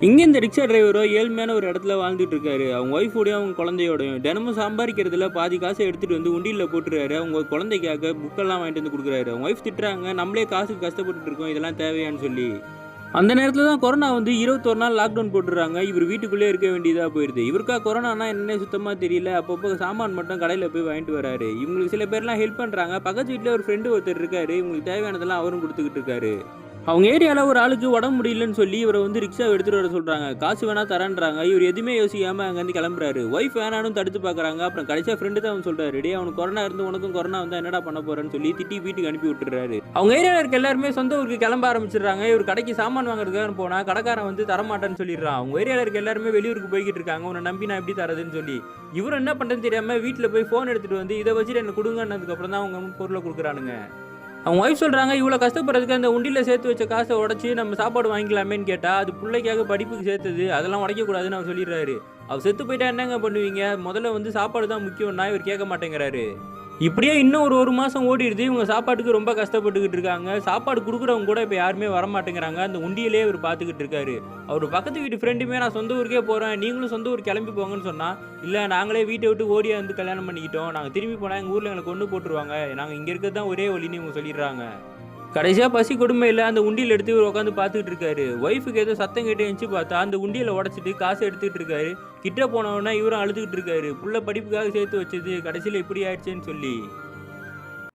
இங்கே இந்த ரிக்ஷா டிரைவரோ ஏழ்மையான ஒரு இடத்துல வாழ்ந்துட்டு இருக்காரு. அவங்க ஒய்ஃபோடையும் அவங்க குழந்தையோடையும் தினமும் சம்பாதிக்கிறதுல பாதி காசை எடுத்துட்டு வந்து உண்டியில் போட்டுறாரு. அவங்க குழந்தைக்காக புக்கெல்லாம் வாங்கிட்டு வந்து கொடுக்குறாரு. அவங்க ஒய்ஃப் திட்டுறாங்க, நம்மளே காசுக்கு கஷ்டப்பட்டு இருக்கோம், இதெல்லாம் தேவையான்னு சொல்லி. அந்த நேரத்தில் தான் கொரோனா வந்து 21 நாள் லாக்டவுன் போட்டுறாங்க. இவர் வீட்டுக்குள்ளே இருக்க வேண்டியதாக போயிடுது. இவருக்கா கொரோனானா என்னன்னே சுத்தமாக தெரியல. அப்பப்போ சாமான் மட்டும் கடையில் போய் வாங்கிட்டு வராரு. இவங்களுக்கு சில பேர்லாம் ஹெல்ப் பண்ணுறாங்க. பக்கத்து வீட்டில் ஒரு ஃப்ரெண்டு ஒருத்தர் இருக்காரு. இவங்களுக்கு தேவையானதெல்லாம் அவரும் கொடுத்துக்கிட்டு இருக்காரு. அவங்க ஏரியாவில் ஒரு ஆளுக்கு உடம்பு முடியலன்னு சொல்லி இவரை வந்து ரிக்ஷா எடுத்துகிட்டு வர சொல்கிறாங்க. காசு வேணா தரேன்றாங்க. இவர் எதுவுமே யோசிக்காமல் அங்கேருந்து கிளம்புறாரு. ஒய்ஃப் வேணான்னு தடுத்து பார்க்குறாங்க. அப்புறம் கடைசியாக ஃப்ரெண்டு தான் அவன் சொல்கிறாரு, டே அவனுக்கு கொரோனா இருந்து உனக்கும் கொரோனா வந்தால் என்னடா பண்ண போகிறேன்னு சொல்லி திட்டி வீட்டுக்கு அனுப்பி விட்டுறாரு. அவங்க ஏரியாவில் இருக்க எல்லாருமே சொந்த ஊருக்கு கிளம்ப ஆரம்பிச்சிடுறாங்க. இவர் கடைக்கு சாமான் வாங்குறதுக்காக போனால் கடைக்காரன் வந்து தரமாட்டேன்னு சொல்லிடுறான். அவங்க ஏரியாவில் இருக்க எல்லாருமே வெளியூருக்கு போய்கிட்டு இருக்காங்க. உன்னை நம்பி நான் எப்படி தரதுன்னு சொல்லி இவர் என்ன பண்ணுறதுன்னு தெரியாமல் வீட்டில் போய் ஃபோன் எடுத்துகிட்டு வந்து இதை வச்சுட்டு எனக்கு கொடுங்கன்னதுக்கப்புறம் தான் அவங்க பொருளை கொடுக்குறானுங்க. அவங்க ஒய்ஃப் சொல்கிறாங்க, இவ்வளோ கஷ்டப்படுறதுக்கு அந்த உண்டியில் சேர்த்து வச்ச காசை உடச்சி நம்ம சாப்பாடு வாங்கிக்கலாமேன்னு கேட்டால் அது பிள்ளைக்காக படிப்புக்கு சேர்த்தது, அதெல்லாம் உடைக்கக்கூடாதுன்னு அவர் சொல்லிடுறாரு. அவர் செத்து போயிட்டா என்னங்க பண்ணுவீங்க, முதல்ல வந்து சாப்பாடு தான் முக்கியம்னா இவர் கேட்க மாட்டேங்கிறாரு. இப்படியே இன்னும் ஒரு மாதம் ஓடிடுது. இவங்க சாப்பாட்டுக்கு ரொம்ப கஷ்டப்பட்டுக்கிட்டு இருக்காங்க. சாப்பாடு கொடுக்குறவங்க கூட இப்போ யாருமே வரமாட்டேங்கிறாங்க. அந்த உண்டியிலே அவர் பார்த்துக்கிட்டு இருக்காரு. அவர் பக்கத்து வீட்டு ஃப்ரெண்டுமே நான் சொந்த ஊருக்கே போகிறேன், நீங்களும் சொந்த ஊர் கிளம்பி போங்கன்னு சொன்னால், இல்லை நாங்களே வீட்டை விட்டு ஓடியா வந்து கல்யாணம் பண்ணிக்கிட்டோம், நாங்கள் திரும்பி போனால் எங்கள் ஊரில் எங்களை கொண்டு போட்டுருவாங்க, நாங்கள் இங்கே இருக்கிறது தான் ஒரே வழின்னு இவங்க சொல்லிடுறாங்க. கடைசியாக பசி கொடுமையில் அந்த உண்டியில் எடுத்து இவர் உட்காந்து பார்த்துக்கிட்டு இருக்காரு. ஒய்ஃபுக்கு ஏதோ சத்தம் கேட்டு எழுந்து பார்த்தா அந்த உண்டியில் உடச்சிட்டு காசை எடுத்துக்கிட்டு இருக்காரு. கிட்ட போனவொன்னா இவரும் அழுதுகிட்டு இருக்காரு. புள்ள படிப்புக்காக சேர்த்து வச்சது கடைசியில் இப்படி ஆயிடுச்சேன்னு சொல்லி.